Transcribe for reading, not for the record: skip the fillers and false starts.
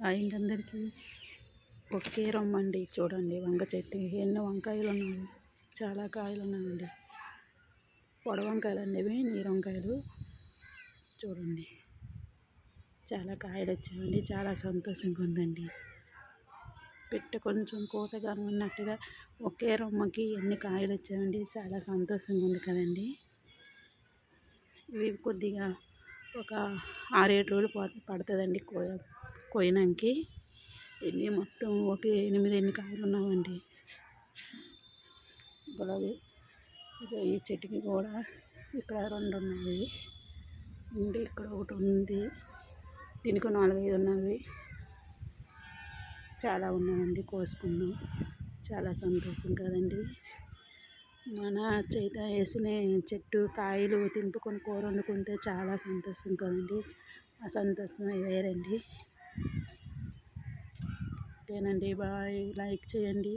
అయింది అందరికీ ఒకే రమ్మండి. చూడండి వంగ చెట్టు ఎన్ని వంకాయలు ఉన్నాయి, చాలా కాయలు ఉన్నాయండి. పొడ వంకాయలు అండి, ఇవి నీరు వంకాయలు. చూడండి చాలా కాయలు వచ్చాయండి, చాలా సంతోషంగా ఉందండి. పిట్ట కొంచెం కోతగా ఉన్నట్టుగా ఒకే రొమ్మకి ఎన్ని కాయలు వచ్చాయండి, చాలా సంతోషంగా ఉంది కదండి. ఇవి కొద్దిగా ఒక 6-7 రోజులు పడుతుందండి కోయడానికి. ఇవి మొత్తం ఒక 8 కాయలు ఉన్నామండి. అలాగే ఈ చెట్టుకి కూడా ఇక్కడ 2 ఉన్నాయి అండి, ఇక్కడ ఒకటి ఉంది, దీనికి 4-5 ఉన్నవి. చాలా ఉన్నాయండి, కోసుకుందాం. చాలా సంతోషం కదండి. మన చేత వేసిన చెట్టు కాయలు తింపుకొని కూర వండుకుంటే చాలా సంతోషం కదండి. ఆ సంతోషమే వేరండి. ఓకేనండి, బాయ్. లైక్ చేయండి.